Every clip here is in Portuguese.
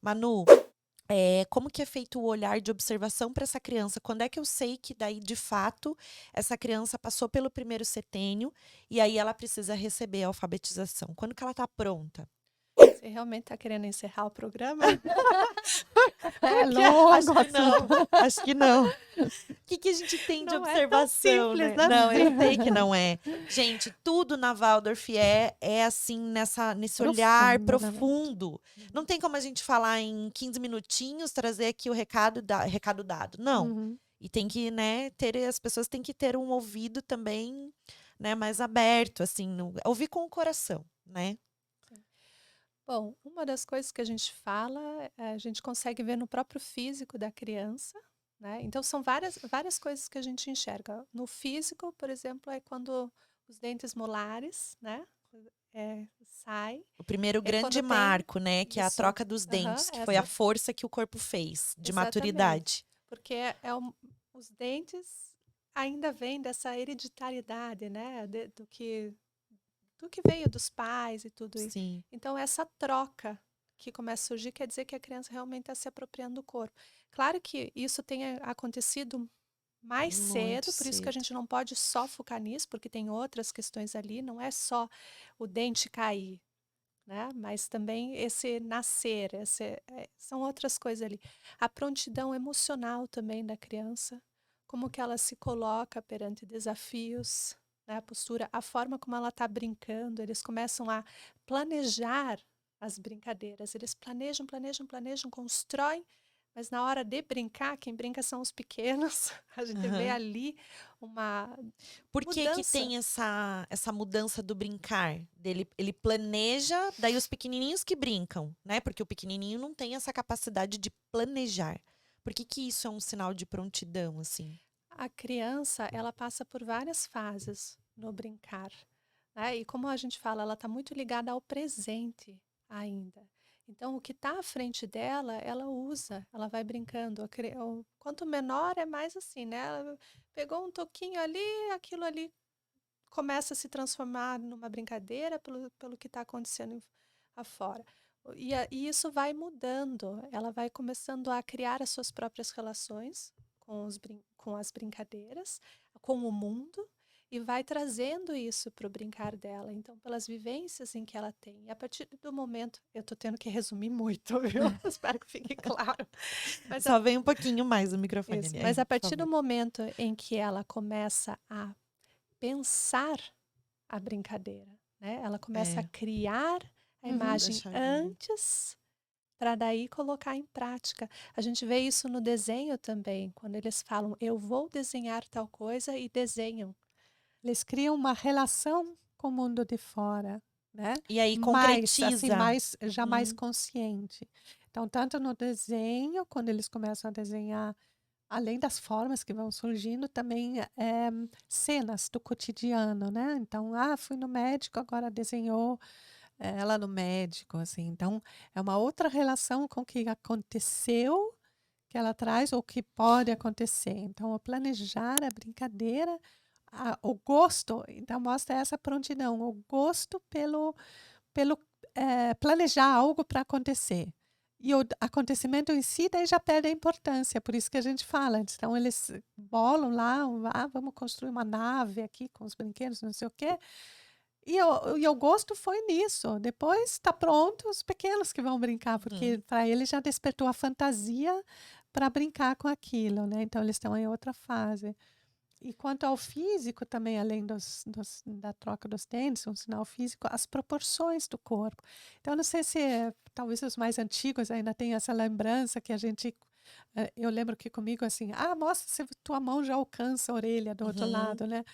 Manu, como que é feito o olhar de observação para essa criança? Quando é que eu sei que daí, de fato, essa criança passou pelo primeiro setênio e aí ela precisa receber a alfabetização? Quando que ela está pronta? Você realmente está querendo encerrar o programa? É Porque longo acho o que não, assunto. acho que não. O que a gente tem de Não é tão observação, simples, né? né? Não, eu sei que não é. Gente, tudo na Waldorf é assim, nesse olhar Profundo, na verdade. profundo. Não tem como a gente falar em 15 minutinhos, trazer aqui o recado dado. Não. Uhum. E tem que, né, as pessoas têm que ter um ouvido também, né, mais aberto, assim, ouvir com o coração, né? Sim. Bom, uma das coisas que a gente fala, a gente consegue ver no próprio físico da criança, né? Então, são várias coisas que a gente enxerga. No físico, por exemplo, é quando os dentes molares, né, saem. O primeiro É grande quando tem marco, né, que é a isso. troca dos Aham, dentes, que foi a essa, força que o corpo fez de exatamente. maturidade. Porque os dentes ainda vêm dessa hereditariedade, né? Do que veio dos pais e tudo isso. Sim, Então, essa troca que começa a surgir quer dizer que a criança realmente está se apropriando do corpo. Claro que isso tem acontecido mais muito cedo, por isso que a cedo. gente não pode só focar nisso, porque tem outras questões ali, não é só o dente cair, né? Mas também esse nascer, são outras coisas ali. A prontidão emocional também da criança, como que ela se coloca perante desafios, né? A postura, a forma como ela está brincando, eles começam a planejar as brincadeiras. Eles planejam, planejam, planejam, constroem, mas na hora de brincar, quem brinca são os pequenos. A gente vê Aham. ali uma Por que que mudança. tem essa mudança do brincar? Ele planeja, daí os pequenininhos que brincam, né? Porque o pequenininho não tem essa capacidade de planejar. Por que que isso é um sinal de prontidão, assim? A criança, ela passa por várias fases no brincar, né? E como a gente fala, ela está muito ligada ao presente ainda. Então, o que está à frente dela, ela usa, ela vai brincando. Quanto menor é mais assim, né? Ela pegou um toquinho ali, aquilo ali começa a se transformar numa brincadeira pelo que está acontecendo afora. E isso vai mudando, ela vai começando a criar as suas próprias relações com as brincadeiras, com o mundo, e vai trazendo isso para o brincar dela. Então, pelas vivências em que ela tem. E a partir do momento, eu estou tendo que resumir muito, viu? Espero que fique claro. Mas Só vem um pouquinho mais o microfone isso. ali. Mas a Por partir do favor. momento em que ela começa a pensar a brincadeira, né? Ela começa a É, criar a Uhum. da imagem chavinha. antes para daí colocar em prática. A gente vê isso no desenho também, quando eles falam, eu vou desenhar tal coisa e desenham. Eles criam uma relação com o mundo de fora, né? E aí Mais, assim, concretiza. já mais Uhum. consciente. Então, tanto no desenho, quando eles começam a desenhar, além das formas que vão surgindo, também cenas do cotidiano, né? Então, fui no médico, agora desenhou ela no médico, assim. Então, é uma outra relação com o que aconteceu que ela traz ou que pode acontecer. Então, o planejar a brincadeira, o gosto, então mostra essa prontidão, o gosto pelo planejar algo para acontecer. E o acontecimento em si daí já perde a importância, por isso que a gente fala. Então, eles bolam lá, vamos construir uma nave aqui com os brinquedos, não sei o quê. E o gosto foi nisso. Depois está pronto, os pequenos que vão brincar, porque Uhum. para eles já despertou a fantasia para brincar com aquilo, né? Então eles estão em outra fase. E quanto ao físico também, além da troca dos dentes, um sinal físico, as proporções do corpo. Então, não sei se talvez os mais antigos ainda têm essa lembrança que a gente. Eu lembro que comigo assim, mostra se tua mão já alcança a orelha do outro Uhum. lado, né?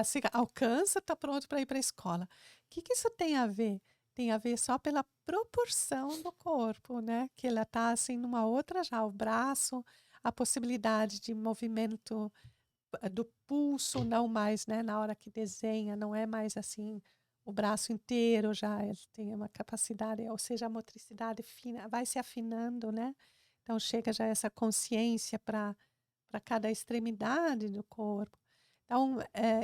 Se alcança, tá pronto para ir para a escola. O que isso tem a ver? Tem a ver só pela proporção do corpo, né? Que ela tá assim numa outra já, o braço, a possibilidade de movimento do pulso, não mais, né, na hora que desenha, não é mais assim o braço inteiro já, ele tem uma capacidade, ou seja, a motricidade fina, vai se afinando, né? Então chega já essa consciência para cada extremidade do corpo.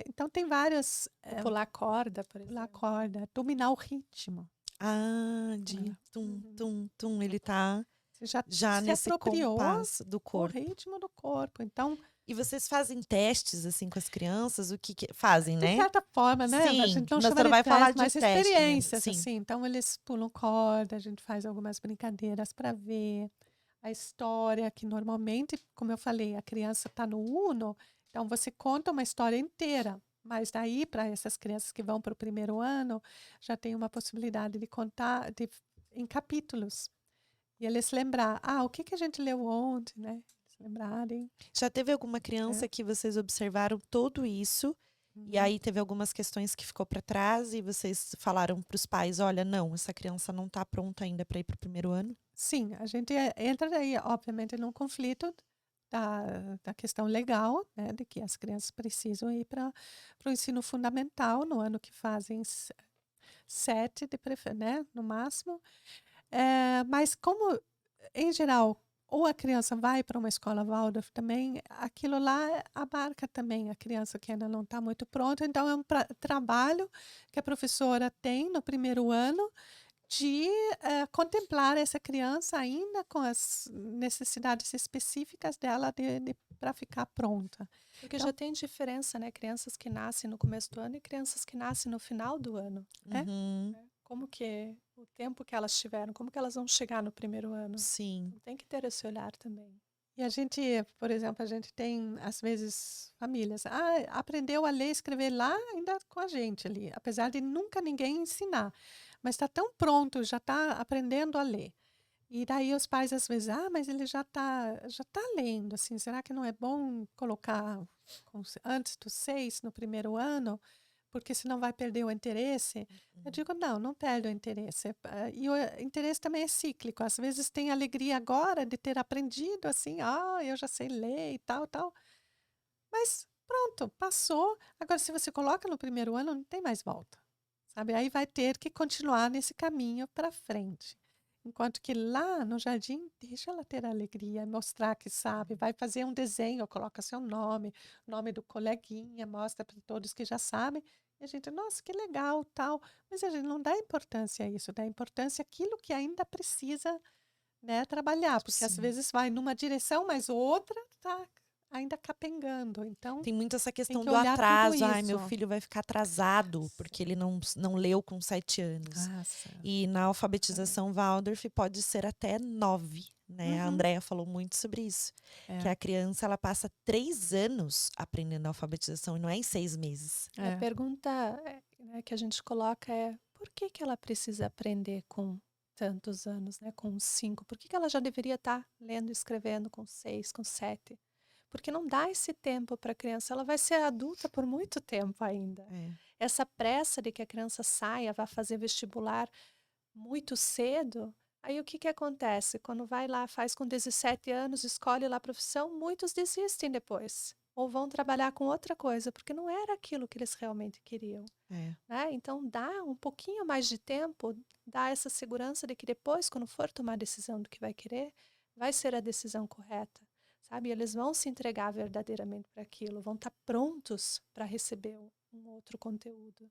Então tem vários, O pular corda, por pular exemplo. corda, dominar o ritmo. Ah, de Né? tum, Uhum. tum, tum. Ele tá. Você já já se nesse apropriou compasso do o corpo. ritmo do corpo. Então, E vocês fazem testes, assim, com as crianças? O que fazem, de né? certa forma, né? A Sim, gente não mas chama você não de vai falar teste, de mas teste, né? experiências, Sim. assim. Então, eles pulam corda, a gente faz algumas brincadeiras para ver a história, que normalmente, como eu falei, a criança está no Uno, então você conta uma história inteira. Mas daí, para essas crianças que vão para o primeiro ano, já tem uma possibilidade de contar em capítulos. E eles lembrar, o que a gente leu ontem, né? Eles lembrarem. Já teve alguma criança que vocês observaram tudo isso e aí teve algumas questões que ficou para trás e vocês falaram para os pais, olha, não, essa criança não está pronta ainda para ir para o primeiro ano? Sim, a gente entra aí, obviamente, num conflito da questão legal, né, de que as crianças precisam ir para o ensino fundamental no ano que fazem 7, né, no máximo. Mas como, em geral, ou a criança vai para uma escola Waldorf também, aquilo lá abarca também a criança que ainda não está muito pronta. Então, é um trabalho que a professora tem no primeiro ano de contemplar essa criança ainda com as necessidades específicas dela para ficar pronta. Porque Então, já tem diferença, né? Crianças que nascem no começo do ano e crianças que nascem no final do ano. Uhum, Como que o tempo que elas tiveram, como que elas vão chegar no primeiro ano? sim. Então, tem que ter esse olhar também. e a gente, por exemplo, a gente tem, às vezes, famílias, aprendeu a ler e escrever lá ainda com a gente ali, apesar de nunca ninguém ensinar. Mas está tão pronto, já está aprendendo a ler. E daí os pais às vezes, mas ele já tá lendo, assim, será que não é bom colocar antes dos 6 no primeiro ano? Porque senão vai perder o interesse. Eu digo, não perde o interesse. E o interesse também é cíclico. Às vezes tem alegria agora de ter aprendido, assim, eu já sei ler e tal, tal. Mas pronto, passou. Agora, se você coloca no primeiro ano, não tem mais volta, sabe? Aí vai ter que continuar nesse caminho para frente. Enquanto que lá no jardim, deixa ela ter alegria, mostrar que sabe, vai fazer um desenho, coloca seu nome, nome do coleguinha, mostra para todos que já sabem. E a gente, nossa, que legal, tal. Mas a gente não dá importância a isso, dá importância àquilo que ainda precisa, né, trabalhar, porque às Sim. vezes vai numa direção, mas outra está ainda capengando. Então, Tem muito essa questão que do olhar tudo atraso. Ai, meu isso. filho vai ficar atrasado porque ele não leu com 7 anos. Nossa. E na alfabetização Waldorf pode ser até 9, né? A Andrea falou muito sobre isso. Que a criança, ela passa 3 anos aprendendo a alfabetização e não é em 6 meses. A pergunta né, que a gente coloca é por que ela precisa aprender com tantos anos, né? Com 5? Por que ela já deveria estar lendo e escrevendo com 6, com 7? Porque não dá esse tempo para a criança, ela vai ser adulta por muito tempo ainda. Essa pressa de que a criança saia, vá fazer vestibular muito cedo, aí o que acontece? Quando vai lá, faz com 17 anos, escolhe lá a profissão, muitos desistem depois. Ou vão trabalhar com outra coisa, porque não era aquilo que eles realmente queriam. Né? Então, dá um pouquinho mais de tempo, dá essa segurança de que depois, quando for tomar a decisão do que vai querer, vai ser a decisão correta. Sabe? Eles vão se entregar verdadeiramente para aquilo, vão estar prontos para receber um outro conteúdo.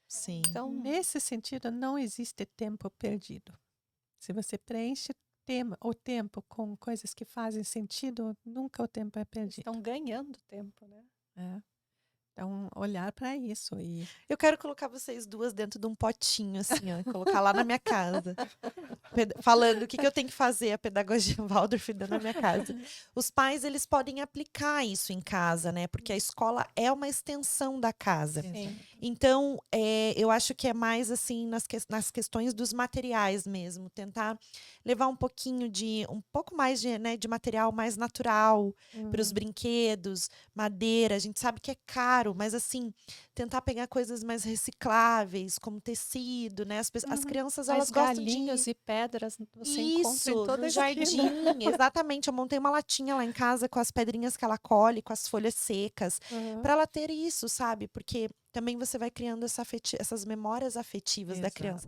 Sim. Então, nesse sentido, não existe tempo perdido. Se você preenche o tempo com coisas que fazem sentido, nunca o tempo é perdido. Estão ganhando tempo, né? Então, olhar para isso. Eu quero colocar vocês duas dentro de um potinho, assim, ó, colocar lá na minha casa. Falando o que eu tenho que fazer, a pedagogia Waldorf dentro da minha casa. Os pais, eles podem aplicar isso em casa, né? Porque a escola é uma extensão da casa. Sim. Então, eu acho que é mais, assim, nas questões dos materiais mesmo. Tentar levar um pouco mais de material mais natural para os brinquedos, madeira. A gente sabe que é caro, mas, assim, tentar pegar coisas mais recicláveis, como tecido, né? As crianças, elas gostam galinhos de... e pedras você Isso, encontra em toda no a jardim, esquina. exatamente. Eu montei uma latinha lá em casa com as pedrinhas que ela colhe, com as folhas secas, para ela ter isso, sabe? Porque também você vai criando essas memórias afetivas da criança.